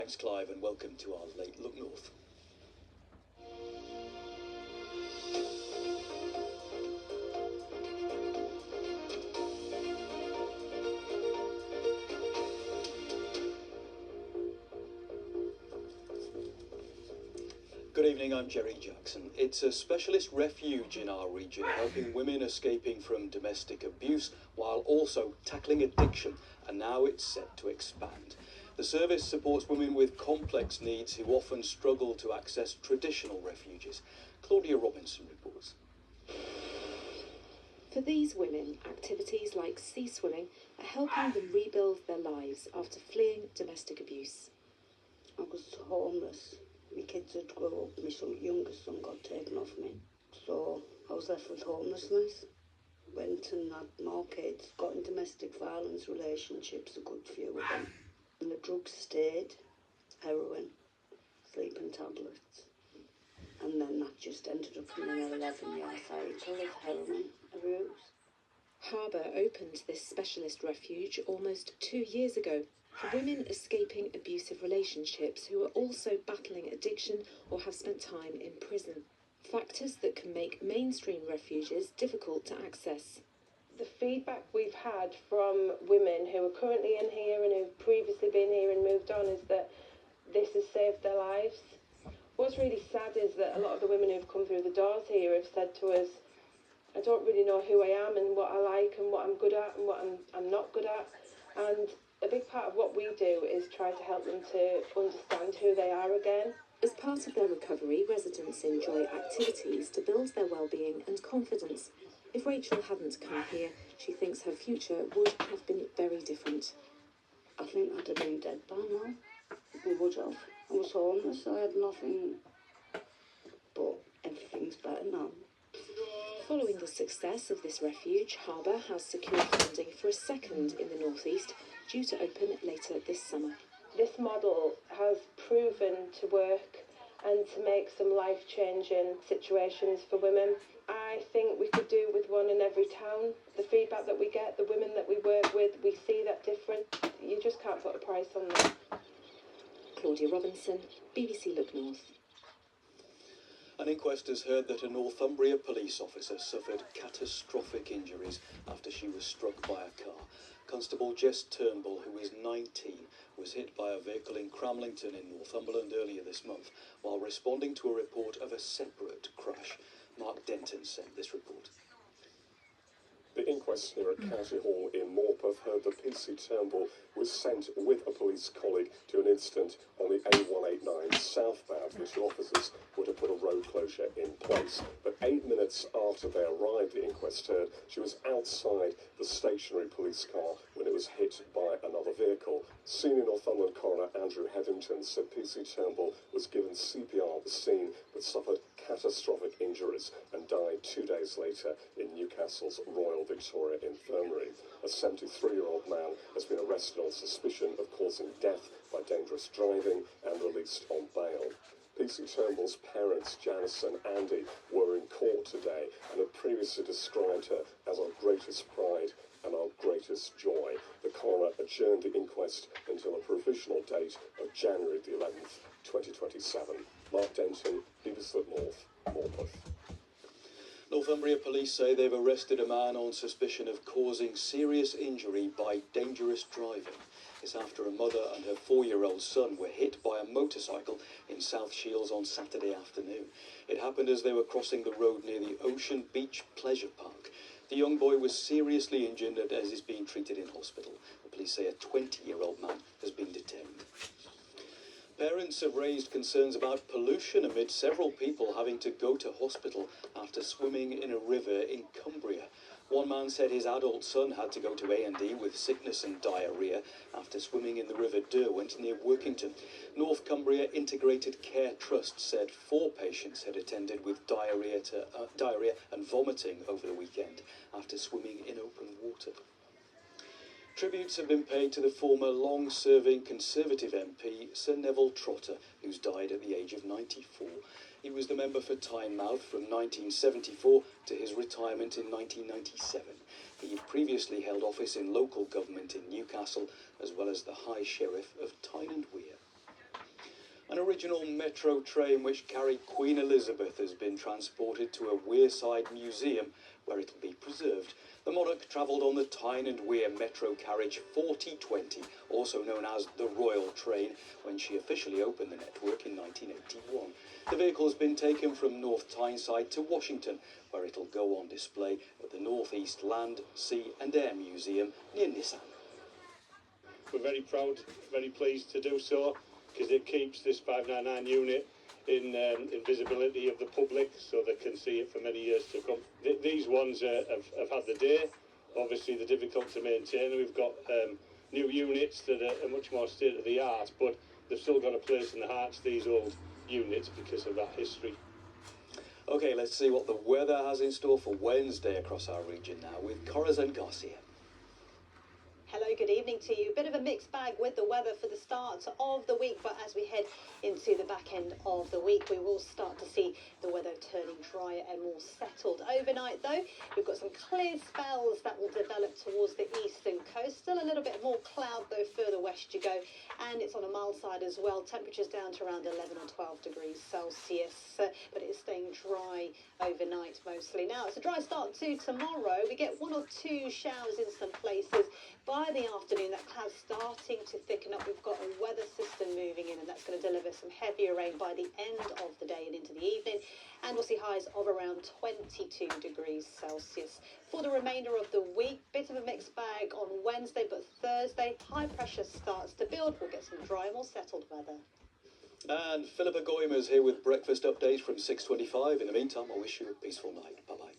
Thanks, Clive, and welcome to our Late Look North. Good evening, I'm Gerry Jackson. It's a specialist refuge in our region, helping women escaping from domestic abuse while also tackling addiction, and now it's set to expand. The service supports women with complex needs who often struggle to access traditional refuges. Claudia Robinson reports. For these women, activities like sea swimming are helping them rebuild their lives after fleeing domestic abuse. I was homeless. My kids had grown up. My youngest son got taken off me. So I was left with homelessness. Went and had more kids, got in domestic violence relationships, a good few of them. And the drugs stayed, heroin, sleeping tablets. And then that just ended up in an 11-year cycle of heroin abuse. Harbour opened this specialist refuge almost 2 years ago for women escaping abusive relationships who are also battling addiction or have spent time in prison. Factors that can make mainstream refuges difficult to access. The feedback we've had from women who are currently in here and who've previously been here and moved on is that this has saved their lives. What's really sad is that a lot of the women who've come through the doors here have said to us, I don't really know who I am and what I like and what I'm good at and what I'm not good at. And a big part of what we do is try to help them to understand who they are again. As part of their recovery, residents enjoy activities to build their well-being and confidence. If Rachel hadn't come here, she thinks her future would have been very different. I think I'd have been dead by now. I would have. I was homeless, I had nothing. But everything's better now. Following the success of this refuge, Harbour has secured funding for a second in the northeast, due to open later this summer. This model has proven to work and to make some life-changing situations for women. I think we could do with one in every town. The feedback that we get, the women that we work with, we see that difference. You just can't put a price on that. Claudia Robinson, BBC Look North. An inquest has heard that a Northumbria police officer suffered catastrophic injuries after she was struck by a car. Constable Jess Turnbull, who is 19, was hit by a vehicle in Cramlington in Northumberland earlier this month while responding to a report of a separate crash. Mark Denton sent this report. The inquest here at County Hall in Morpeth heard that PC Turnbull was sent with a police colleague to an incident on the A189 southbound. The two officers would have put a road closure in place. But 8 minutes after they arrived, the inquest heard she was outside the stationary police car when it was hit by another vehicle. Senior Northumberland coroner Andrew Hetherington said PC Turnbull was given CPR at the scene but suffered catastrophic injuries and died 2 days later in Newcastle's Royal Victoria Infirmary. A 73-year-old man has been arrested on suspicion of causing death by dangerous driving and released on bail. PC Turnbull's parents, Janice and Andy, were in court today and had previously described her as our greatest pride and our greatest joy. The coroner adjourned the inquest until a provisional date of January the 11th, 2027. Mark Denton, BBC North, Morpeth. Northumbria police say they've arrested a man on suspicion of causing serious injury by dangerous driving. It's after a mother and her 4-year-old son were hit by a motorcycle in South Shields on Saturday afternoon. It happened as they were crossing the road near the Ocean Beach Pleasure Park. The young boy was seriously injured and is being treated in hospital. The police say a 20-year-old man has been detained. Parents have raised concerns about pollution amid several people having to go to hospital after swimming in a river in Cumbria. One man said his adult son had to go to A&E with sickness and diarrhoea after swimming in the River Derwent near Workington. North Cumbria Integrated Care Trust said 4 patients had attended with diarrhoea and vomiting over the weekend after swimming in open water. Tributes have been paid to the former long-serving Conservative MP, Sir Neville Trotter, who's died at the age of 94. He was the member for Tynemouth from 1974 to his retirement in 1997. He previously held office in local government in Newcastle, as well as the High Sheriff of Tyne and Wear. An original metro train which carried Queen Elizabeth has been transported to a Wearside museum where it'll be preserved. The monarch travelled on the Tyne and Wear metro carriage 4020, also known as the Royal Train, when she officially opened the network in 1981. The vehicle has been taken from North Tyneside to Washington, where it'll go on display at the North East Land, Sea and Air Museum near Nissan. We're very proud, very pleased to do so, because it keeps this 599 unit in visibility of the public, so they can see it for many years to come. These ones have had the day. Obviously they're difficult to maintain. We've got new units that are much more state of the art, but they've still got a place in the hearts, these old units, because of that history. Okay, let's see what the weather has in store for Wednesday across our region now with Corazon Garcia. Hello, good evening to you. Bit of a mixed bag with the weather for the start of the week, but as we head into the back end of the week, we will start to see the weather turning drier and more settled. Overnight, though, we've got some clear spells that will develop towards the eastern coast. Still a little bit more cloud, though, further west you go, and it's on a mild side as well. Temperatures down to around 11 or 12 degrees Celsius, but it's staying dry overnight mostly. Now, it's a dry start to tomorrow. We get 1 or 2 showers in some places. By the afternoon, that cloud's starting to thicken up. We've got a weather system moving in, and that's going to deliver some heavier rain by the end of the day and into the evening. And we'll see highs of around 22 degrees Celsius. For the remainder of the week, bit of a mixed bag on Wednesday, but Thursday, high pressure starts to build. We'll get some dry, more settled weather. And Philippa Goymer's here with breakfast update from 6:25. In the meantime, I wish you a peaceful night. Bye-bye.